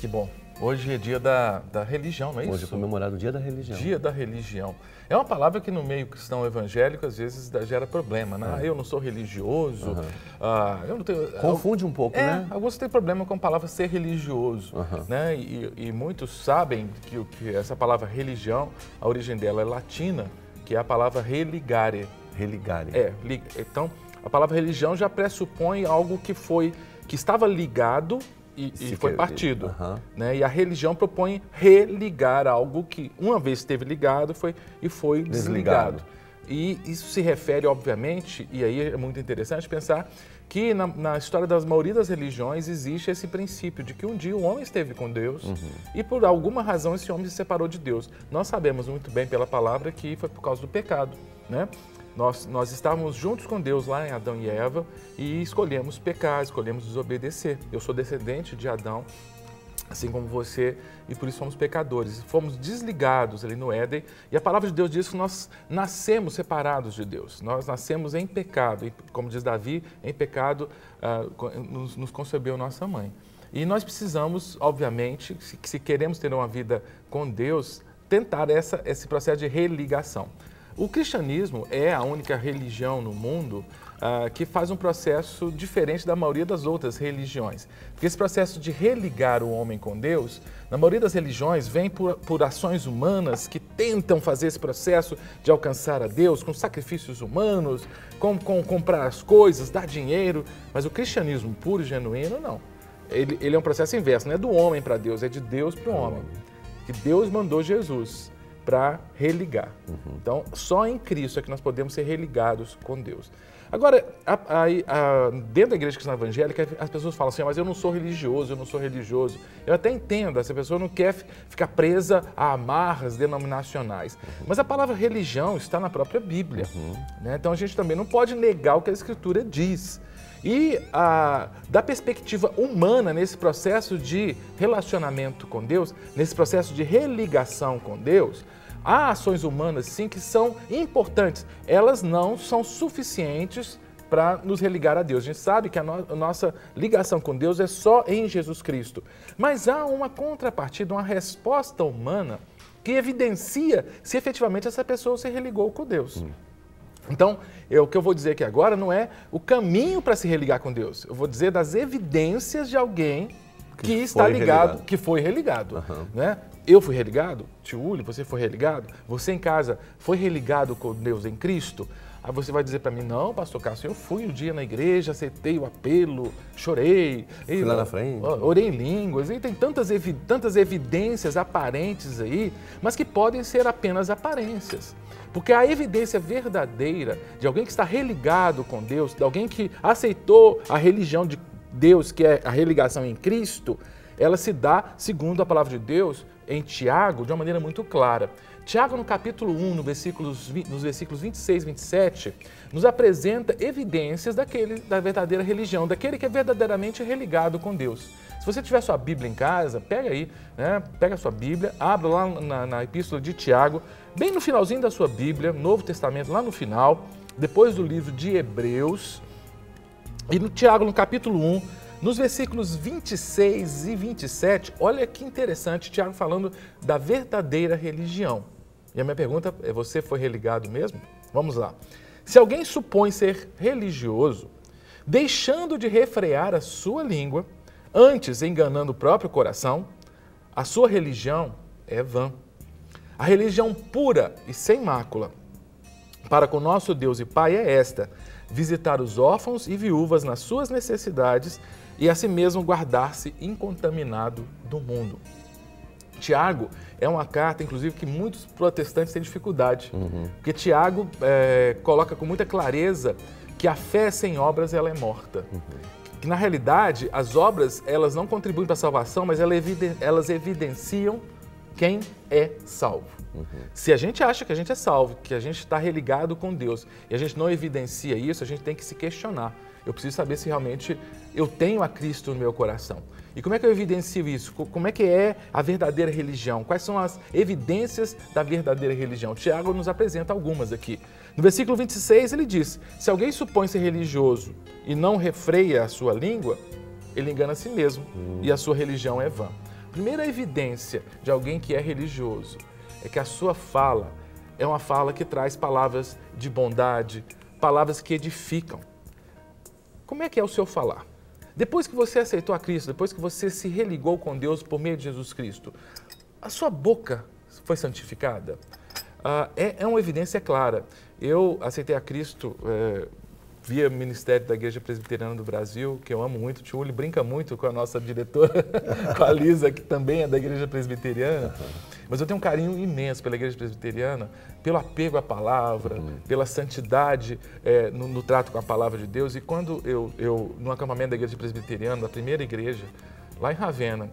Que bom. Hoje é dia da religião, não é isso? Hoje é comemorado o dia da religião. Dia da religião. É uma palavra que no meio cristão evangélico às vezes gera problema, né? Eu não sou religioso, eu não tenho... Confunde um pouco, né? Alguns têm problema com a palavra ser religioso, né? E muitos sabem que essa palavra religião, a origem dela é latina, que é a palavra religare. Religare. Então, a palavra religião já pressupõe algo que estava ligado e foi partido. Né? E a religião propõe religar algo que uma vez esteve ligado e foi desligado. E isso se refere, obviamente, e aí é muito interessante pensar que na história da maioria das religiões existe esse princípio de que um dia o homem esteve com Deus e por alguma razão esse homem se separou de Deus. Nós sabemos muito bem pela palavra que foi por causa do pecado, né? Nós estávamos juntos com Deus lá em Adão e Eva e escolhemos pecar, escolhemos desobedecer. Eu sou descendente de Adão, assim como você, e por isso somos pecadores. Fomos desligados ali no Éden e a palavra de Deus diz que nós nascemos separados de Deus. Nós nascemos em pecado e, como diz Davi, em pecado nos concebeu nossa mãe. E nós precisamos, obviamente, se queremos ter uma vida com Deus, tentar esse processo de religação. O cristianismo é a única religião no mundo que faz um processo diferente da maioria das outras religiões. Porque esse processo de religar o homem com Deus, na maioria das religiões, vem por ações humanas que tentam fazer esse processo de alcançar a Deus com sacrifícios humanos, com comprar as coisas, dar dinheiro. Mas o cristianismo puro e genuíno, não. Ele é um processo inverso, não é do homem para Deus, é de Deus para o homem. Que Deus mandou Jesus para religar. Então, só em Cristo é que nós podemos ser religados com Deus. Agora, dentro da igreja cristã evangélica, as pessoas falam assim, mas eu não sou religioso, eu não sou religioso. Eu até entendo, essa pessoa não quer ficar presa a amarras denominacionais. Mas a palavra religião está na própria Bíblia. Né? Então, a gente também não pode negar o que a Escritura diz. E da perspectiva humana, nesse processo de relacionamento com Deus, nesse processo de religação com Deus, há ações humanas, sim, que são importantes. Elas não são suficientes para nos religar a Deus. A gente sabe que a nossa ligação com Deus é só em Jesus Cristo. Mas há uma contrapartida, uma resposta humana que evidencia se efetivamente essa pessoa se religou com Deus. Então, o que eu vou dizer aqui agora não é o caminho para se religar com Deus. Eu vou dizer das evidências de alguém que está ligado, que foi religado. Né? Eu fui religado, tio Uli, você foi religado, você em casa foi religado com Deus em Cristo. Aí você vai dizer para mim, não, pastor Cássio, eu fui um dia na igreja, aceitei o apelo, chorei. Fui lá na frente. Orei em línguas, e tem tantas evidências aparentes aí, mas que podem ser apenas aparências. Porque a evidência verdadeira de alguém que está religado com Deus, de alguém que aceitou a religião de Deus, que é a religação em Cristo, ela se dá, segundo a palavra de Deus, em Tiago, de uma maneira muito clara. Tiago, no capítulo 1, nos versículos 26 e 27, nos apresenta evidências da verdadeira religião, daquele que é verdadeiramente religado com Deus. Se você tiver sua Bíblia em casa, pega aí, né? Pega a sua Bíblia, abra lá na Epístola de Tiago, bem no finalzinho da sua Bíblia, Novo Testamento, lá no final, depois do livro de Hebreus, e no Tiago, no capítulo 1, nos versículos 26 e 27, olha que interessante, Tiago falando da verdadeira religião. E a minha pergunta é, você foi religado mesmo? Vamos lá. Se alguém supõe ser religioso, deixando de refrear a sua língua, antes enganando o próprio coração, a sua religião é vã. A religião pura e sem mácula para com nosso Deus e Pai é esta: visitar os órfãos e viúvas nas suas necessidades e assim mesmo guardar-se incontaminado do mundo. Tiago é uma carta, inclusive, que muitos protestantes têm dificuldade, porque Tiago coloca com muita clareza que a fé sem obras ela é morta. Que na realidade as obras elas não contribuem para a salvação, mas elas evidenciam quem é salvo. Se a gente acha que a gente é salvo, que a gente está religado com Deus e a gente não evidencia isso, a gente tem que se questionar. Eu preciso saber se realmente eu tenho a Cristo no meu coração. E como é que eu evidencio isso? Como é que é a verdadeira religião? Quais são as evidências da verdadeira religião? Tiago nos apresenta algumas aqui. No versículo 26 ele diz, se alguém supõe ser religioso e não refreia a sua língua, ele engana a si mesmo e a sua religião é vã. Primeira evidência de alguém que é religioso é que a sua fala é uma fala que traz palavras de bondade, palavras que edificam. Como é que é o seu falar? Depois que você aceitou a Cristo, depois que você se religou com Deus por meio de Jesus Cristo, a sua boca foi santificada? É uma evidência clara. Eu aceitei a Cristo via Ministério da Igreja Presbiteriana do Brasil, que eu amo muito. O Tio Uli brinca muito com a nossa diretora, com a Lisa, que também é da Igreja Presbiteriana. Mas eu tenho um carinho imenso pela Igreja Presbiteriana, pelo apego à palavra, pela santidade no trato com a palavra de Deus. E quando eu no acampamento da Igreja Presbiteriana, da primeira igreja, lá em Ravenna,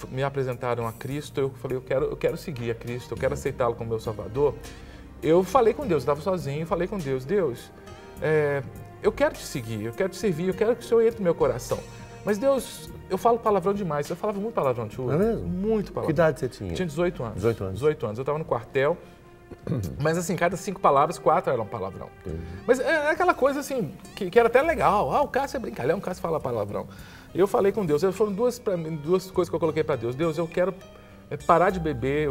me apresentaram a Cristo, eu falei, eu quero seguir a Cristo, eu quero aceitá-lo como meu Salvador. Eu falei com Deus, eu estava sozinho, falei com Deus, eu quero te seguir, eu quero te servir, eu quero que o Senhor entre no meu coração. Mas Deus, eu falo palavrão demais, eu falava muito palavrão, tio. É mesmo? Muito palavrão. Que idade você tinha? Tinha 18 anos. 18 anos. 18 anos, eu estava no quartel, mas assim, cada 5 palavras, 4 eram palavrão. Mas é aquela coisa assim, que era até legal, o Cássio é brincalhão, o Cássio fala palavrão. Eu falei com Deus, foram duas coisas que eu coloquei para Deus. Deus, eu quero parar de beber,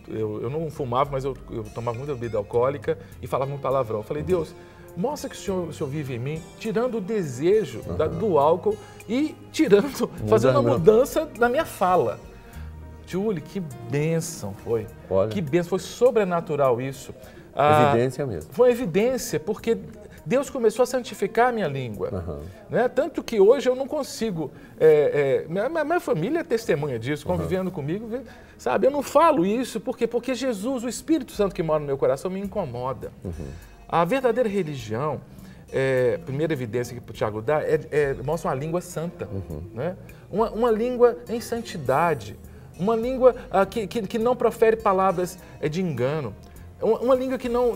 eu não fumava, mas eu tomava muita bebida alcoólica e falava um palavrão. Eu falei, Deus, mostra que o Senhor vive em mim, tirando o desejo do álcool e fazendo uma mudança na minha fala. Tio Uli, que bênção foi. Olha. Que bênção, foi sobrenatural isso. Evidência mesmo. Foi evidência, porque Deus começou a santificar a minha língua. Né? Tanto que hoje eu não consigo... minha família é testemunha disso, convivendo comigo, sabe? Eu não falo isso porque Jesus, o Espírito Santo que mora no meu coração, me incomoda. A verdadeira religião, a primeira evidência que o Tiago dá, mostra uma língua santa. Né? Uma língua em santidade. Uma língua que não profere palavras de engano. Uma língua que não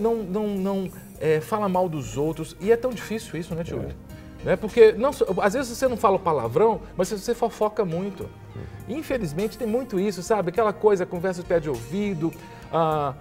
fala mal dos outros. E é tão difícil isso, né, tio? Né? Porque às vezes você não fala palavrão, mas você fofoca muito. Infelizmente tem muito isso, sabe? Aquela coisa, conversa de pé de ouvido,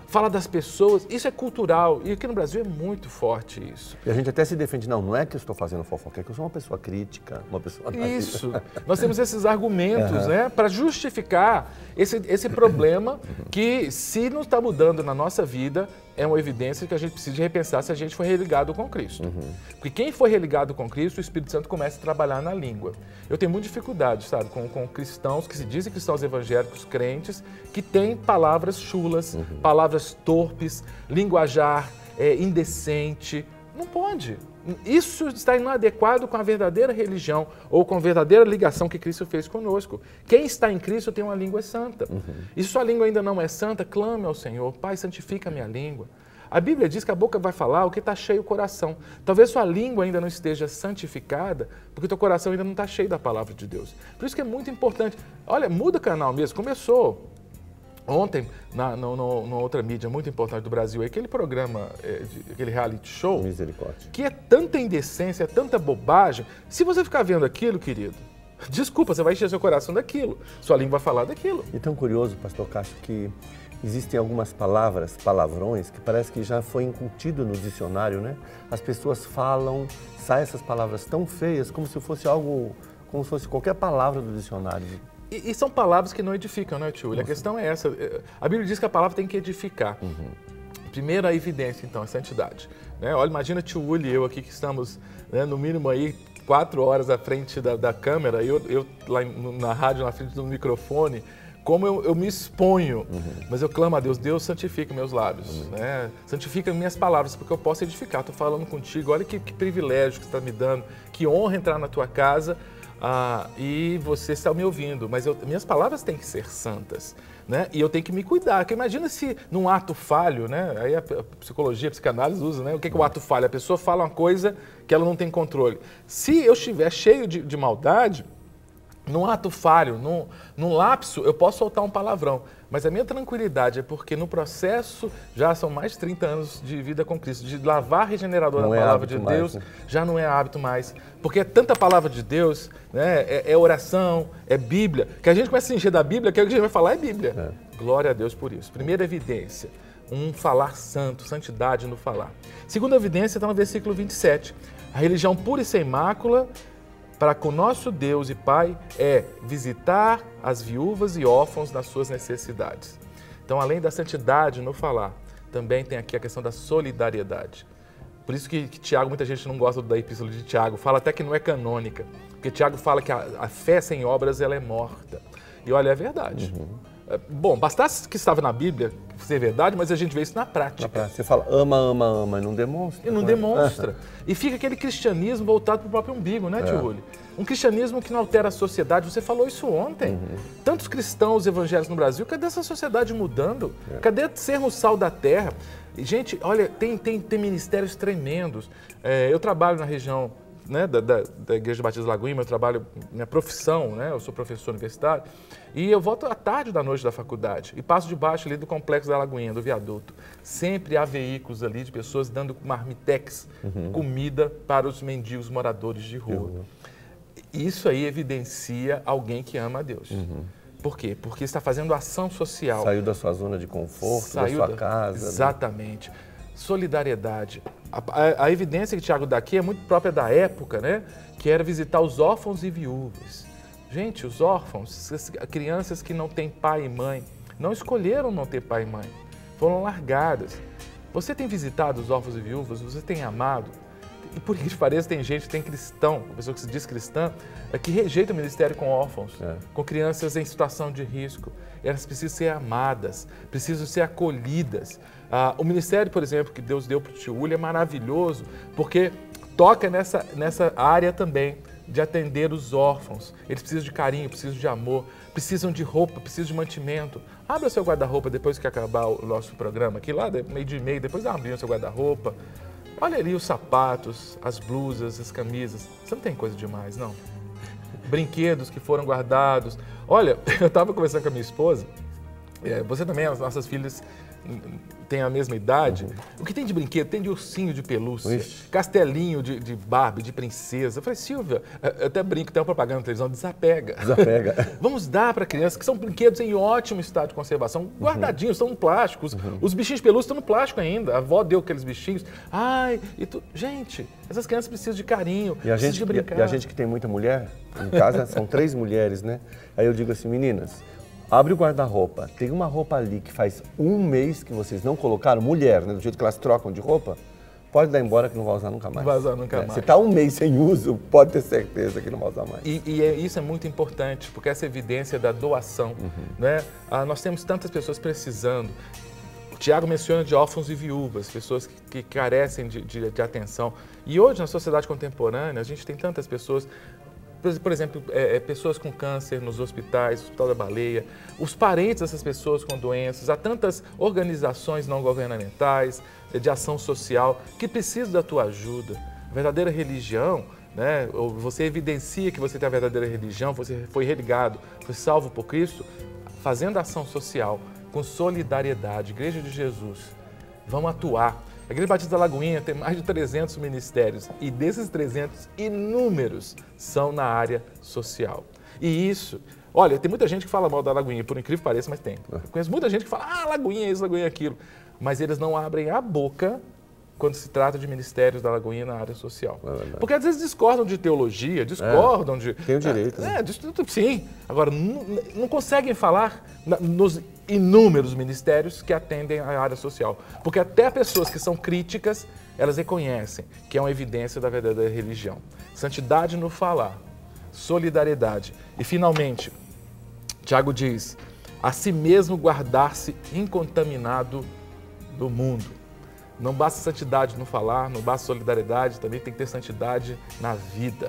fala das pessoas. Isso é cultural. E aqui no Brasil é muito forte isso. E a gente até se defende. Não é que eu estou fazendo fofoca, é que eu sou uma pessoa crítica, uma pessoa... Isso. Nós temos esses argumentos, né, para justificar esse problema que, se não está mudando na nossa vida, é uma evidência que a gente precisa repensar se a gente foi religado com Cristo. Porque quem foi religado com Cristo, o Espírito Santo começa a trabalhar na língua. Eu tenho muita dificuldade, sabe, com cristãos que se dizem cristãos evangélicos, crentes, que têm palavras chulas, palavras torpes, linguajar indecente. Não pode. Isso está inadequado com a verdadeira religião ou com a verdadeira ligação que Cristo fez conosco. Quem está em Cristo tem uma língua santa. E se sua língua ainda não é santa, clame ao Senhor. Pai, santifica a minha língua. A Bíblia diz que a boca vai falar o que está cheio o coração. Talvez sua língua ainda não esteja santificada, porque o teu coração ainda não está cheio da palavra de Deus. Por isso que é muito importante. Olha, muda o canal mesmo. Começou ontem, numa outra mídia muito importante do Brasil, aquele programa, aquele reality show, Misericórdia, que é tanta indecência, é tanta bobagem. Se você ficar vendo aquilo, querido, desculpa, você vai encher seu coração daquilo. Sua língua vai falar daquilo. E tão curioso, pastor Cássio, que existem algumas palavrões, que parece que já foi incutido no dicionário, né? As pessoas falam, saem essas palavras tão feias, como se fosse algo, como se fosse qualquer palavra do dicionário. E são palavras que não edificam, né, tio? A questão é essa. A Bíblia diz que a palavra tem que edificar. Primeira evidência, então, é santidade. Né? Olha, imagina tio Uli e eu aqui que estamos, né, no mínimo aí 4 horas à frente da câmera, eu lá na rádio, na frente do microfone, como eu me exponho, mas eu clamo a Deus, Deus santifica meus lábios, né? Santifica minhas palavras, porque eu posso edificar. Estou falando contigo, olha que privilégio que você está me dando, que honra entrar na tua casa e você está me ouvindo, mas minhas palavras têm que ser santas, né? E eu tenho que me cuidar, porque imagina se num ato falho, né? Aí a psicologia, a psicanálise usa, né? O que é o ato falho? A pessoa fala uma coisa que ela não tem controle. Se eu estiver cheio de maldade, num ato falho, num lapso, eu posso soltar um palavrão. Mas a minha tranquilidade é porque no processo, já são mais de 30 anos de vida com Cristo, de lavar regenerador na palavra de Deus, já não é hábito mais. Porque é tanta palavra de Deus, né? É oração, é Bíblia, que a gente começa a se encher da Bíblia, que o que a gente vai falar é Bíblia. Glória a Deus por isso. Primeira evidência, um falar santo, santidade no falar. Segunda evidência está no versículo 27. A religião pura e sem mácula para com nosso Deus e Pai é visitar as viúvas e órfãos nas suas necessidades. Então, além da santidade no falar, também tem aqui a questão da solidariedade. Por isso que Tiago, muita gente não gosta da epístola de Tiago, fala até que não é canônica, porque Tiago fala que a fé sem obras ela é morta. E olha, é verdade. Bom, bastasse que estava na Bíblia ser verdade, mas a gente vê isso na prática. Você fala ama, ama, ama, e não demonstra. E não demonstra. E fica aquele cristianismo voltado para o próprio umbigo, né, tio Rulli? Um cristianismo que não altera a sociedade. Você falou isso ontem. Tantos cristãos evangélicos no Brasil, cadê essa sociedade mudando? Cadê sermos sal da terra? Gente, olha, tem ministérios tremendos. Eu trabalho na região, né, da Igreja Batista Lagoinha, meu trabalho, minha profissão, né, eu sou professor universitário, e eu volto à tarde da noite da faculdade e passo debaixo ali do complexo da Lagoinha, do viaduto. Sempre há veículos ali de pessoas dando marmitex, comida para os mendigos moradores de rua. Isso aí evidencia alguém que ama a Deus. Por quê? Porque está fazendo ação social. Saiu da sua zona de conforto, da sua casa. Exatamente. Né? Solidariedade. A evidência que Tiago dá aqui é muito própria da época, né? Que era visitar os órfãos e viúvas. Gente, os órfãos, crianças que não têm pai e mãe, não escolheram não ter pai e mãe, foram largadas. Você tem visitado os órfãos e viúvas, você tem amado. E por que pareça, tem gente, tem cristão, pessoa que se diz cristã, que rejeita o ministério com órfãos, com crianças em situação de risco. Elas precisam ser amadas, precisam ser acolhidas. O ministério, por exemplo, que Deus deu para o tio Uli é maravilhoso, porque toca nessa área também de atender os órfãos. Eles precisam de carinho, precisam de amor, precisam de roupa, precisam de mantimento. Abra seu guarda-roupa depois que acabar o nosso programa aqui, lá meio-dia e meia, depois abra o seu guarda-roupa. Olha ali os sapatos, as blusas, as camisas. Você não tem coisa demais, não? Brinquedos que foram guardados. Olha, eu estava conversando com a minha esposa, você também, as nossas filhas têm a mesma idade. O que tem de brinquedo? Tem de ursinho de pelúcia, castelinho de Barbie, de princesa. Eu falei, Silvia, eu até brinco, tem uma propaganda na televisão, desapega. Desapega. Vamos dar para crianças, que são brinquedos em ótimo estado de conservação, guardadinhos, estão no plástico. Os bichinhos de pelúcia estão no plástico ainda. A avó deu aqueles bichinhos. Gente, essas crianças precisam de carinho, precisam de brincar. E a gente que tem muita mulher, em casa são 3 mulheres, né? Aí eu digo assim, meninas, abre o guarda-roupa, tem uma roupa ali que faz 1 mês que vocês não colocaram, mulher, né, do jeito que elas trocam de roupa, pode dar embora que não vai usar nunca mais. Vai usar nunca mais. Se está 1 mês sem uso, pode ter certeza que não vai usar mais. Isso é muito importante, porque essa evidência da doação, né? Nós temos tantas pessoas precisando. O Tiago menciona de órfãos e viúvas, pessoas que carecem de atenção. E hoje, na sociedade contemporânea, a gente tem tantas pessoas. Por exemplo, pessoas com câncer nos hospitais, Hospital da Baleia, os parentes dessas pessoas com doenças, há tantas organizações não governamentais, de ação social, que precisam da tua ajuda. A verdadeira religião, né, você evidencia que você tem a verdadeira religião, você foi religado, foi salvo por Cristo, fazendo ação social, com solidariedade. Igreja de Jesus, vamos atuar. A Igreja Batista da Lagoinha tem mais de 300 ministérios e desses 300, inúmeros são na área social. E isso, olha, tem muita gente que fala mal da Lagoinha, por incrível que pareça, mas tem. Eu conheço muita gente que fala, Lagoinha é isso, Lagoinha é aquilo. Mas eles não abrem a boca quando se trata de ministérios da Lagoinha na área social. Porque às vezes discordam de teologia, discordam de... Tem o direito. Né? Sim. Agora, não conseguem falar nos inúmeros ministérios que atendem à área social. Porque até pessoas que são críticas, elas reconhecem que é uma evidência da verdadeira religião. Santidade no falar, solidariedade. E, finalmente, Tiago diz, a si mesmo guardar-se incontaminado do mundo. Não basta santidade no falar, não basta solidariedade, também tem que ter santidade na vida.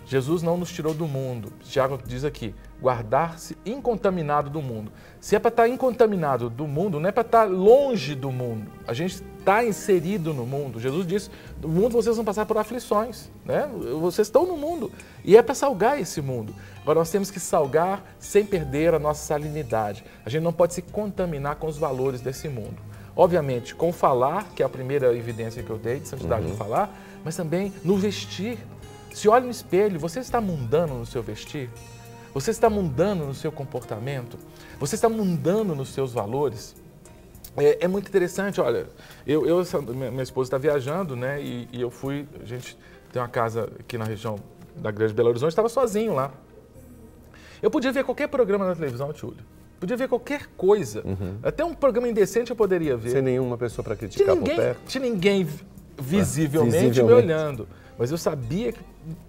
Jesus não nos tirou do mundo. Tiago diz aqui, guardar-se incontaminado do mundo. Se é para estar incontaminado do mundo, não é para estar longe do mundo. A gente está inserido no mundo. Jesus disse, no mundo vocês vão passar por aflições, né? Vocês estão no mundo. E é para salgar esse mundo. Agora nós temos que salgar sem perder a nossa salinidade. A gente não pode se contaminar com os valores desse mundo. Obviamente, com falar, que é a primeira evidência que eu dei de santidade no falar, mas também no vestir. Se olha no espelho, você está mundano no seu vestir? Você está mundano no seu comportamento? Você está mundano nos seus valores? É muito interessante, olha, minha esposa está viajando, né, e eu fui, a gente tem uma casa aqui na região da Grande Belo Horizonte, estava sozinho lá. Eu podia ver qualquer programa na televisão, Túlio. Podia ver qualquer coisa. Até um programa indecente eu poderia ver. Sem nenhuma pessoa para criticar por perto. Tinha ninguém visivelmente me olhando. Mas eu sabia que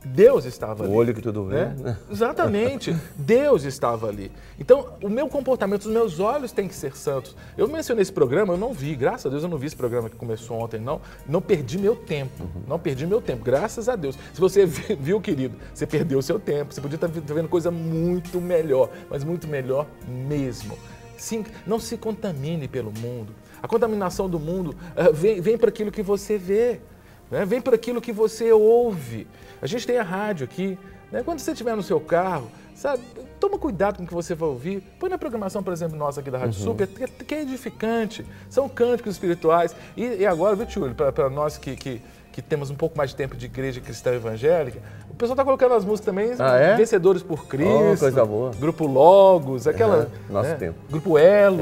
Deus estava ali. O olho que tudo vê. Né? Exatamente. Deus estava ali. Então, o meu comportamento, os meus olhos têm que ser santos. Eu mencionei esse programa, eu não vi. Graças a Deus eu não vi esse programa que começou ontem, não. Não perdi meu tempo. Não perdi meu tempo. Graças a Deus. Se você viu, querido, você perdeu o seu tempo. Você podia estar vendo coisa muito melhor. Mas muito melhor mesmo. Sim, não se contamine pelo mundo. A contaminação do mundo vem para aquilo que você vê. Né? Vem para aquilo que você ouve. A gente tem a rádio aqui. Né? Quando você estiver no seu carro, sabe, toma cuidado com o que você vai ouvir. Põe na programação, por exemplo, nossa aqui da Rádio Super, que é edificante. São cânticos espirituais. E agora, viu, Túlio, para nós que temos um pouco mais de tempo de igreja cristã evangélica, o pessoal está colocando as músicas também, Vencedores por Cristo, coisa boa. Grupo Logos, aquela... Nosso né? tempo. Grupo Elo.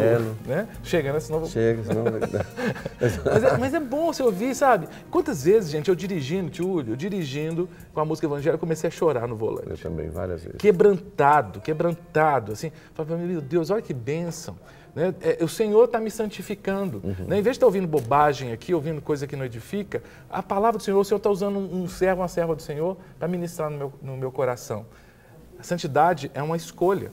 Né? Chega, né? Senão... Chega, senão... mas é bom você ouvir, sabe? Quantas vezes, gente, eu dirigindo com a música evangélica, eu comecei a chorar no volante. Eu também, várias vezes. Quebrantado, assim. Falei, meu Deus, olha que bênção. Né? O Senhor está me santificando. Né? Em vez de estar ouvindo bobagem aqui, ouvindo coisa que não edifica, a palavra do Senhor, o Senhor está usando um servo, uma serva do Senhor para ministrar no meu coração. A santidade é uma escolha.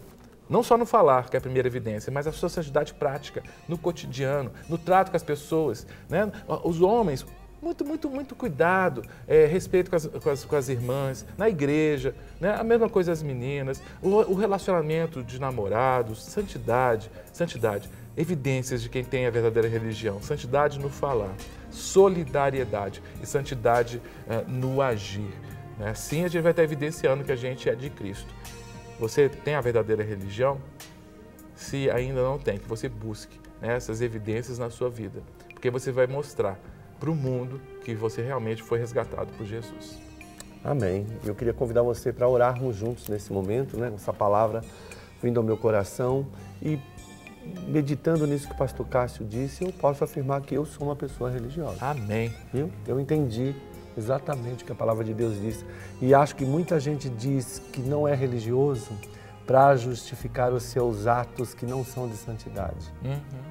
Não só no falar, que é a primeira evidência, mas a sua santidade prática, no cotidiano, no trato com as pessoas. Né? Os homens, muito cuidado, respeito com as irmãs, na igreja, né? A mesma coisa as meninas, o relacionamento de namorados, santidade, evidências de quem tem a verdadeira religião, santidade no falar, solidariedade e santidade no agir. Né? Assim a gente vai estar evidenciando que a gente é de Cristo. Você tem a verdadeira religião? Se ainda não tem, que você busque, né, essas evidências na sua vida, porque você vai mostrar para o mundo que você realmente foi resgatado por Jesus. Amém. Eu queria convidar você para orarmos juntos nesse momento, né? Essa palavra vindo ao meu coração e meditando nisso que o pastor Cássio disse, eu posso afirmar que eu sou uma pessoa religiosa. Amém. Viu? Eu entendi exatamente o que a palavra de Deus diz e acho que muita gente diz que não é religioso para justificar os seus atos que não são de santidade.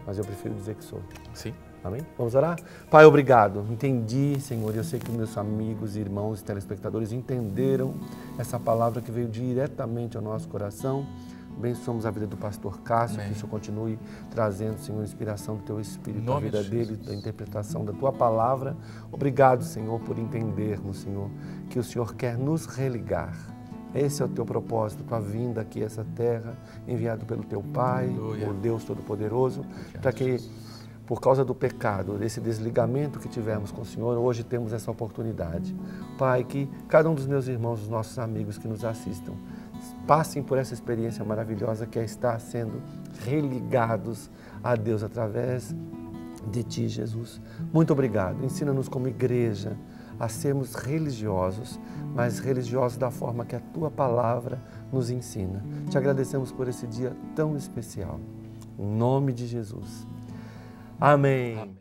Mas eu prefiro dizer que sou. Sim. Amém? Vamos orar? Pai, obrigado. Entendi, Senhor, eu sei que meus amigos, irmãos e telespectadores entenderam essa palavra que veio diretamente ao nosso coração. Abençoamos a vida do pastor Cássio, Amém. Que o Senhor continue trazendo, Senhor, inspiração do Teu Espírito, a vida dele, da interpretação da Tua palavra. Obrigado, Senhor, por entendermos, Senhor, que o Senhor quer nos religar. Esse é o Teu propósito, Tua vinda aqui a essa terra, enviado pelo Teu Pai, o Deus Todo-Poderoso, para que, por causa do pecado, desse desligamento que tivemos com o Senhor, hoje temos essa oportunidade. Pai, que cada um dos meus irmãos, os nossos amigos que nos assistam, passem por essa experiência maravilhosa que é estar sendo religados a Deus através de Ti, Jesus. Muito obrigado. Ensina-nos como igreja a sermos religiosos, mas religiosos da forma que a Tua palavra nos ensina. Te agradecemos por esse dia tão especial. Em nome de Jesus. Amém.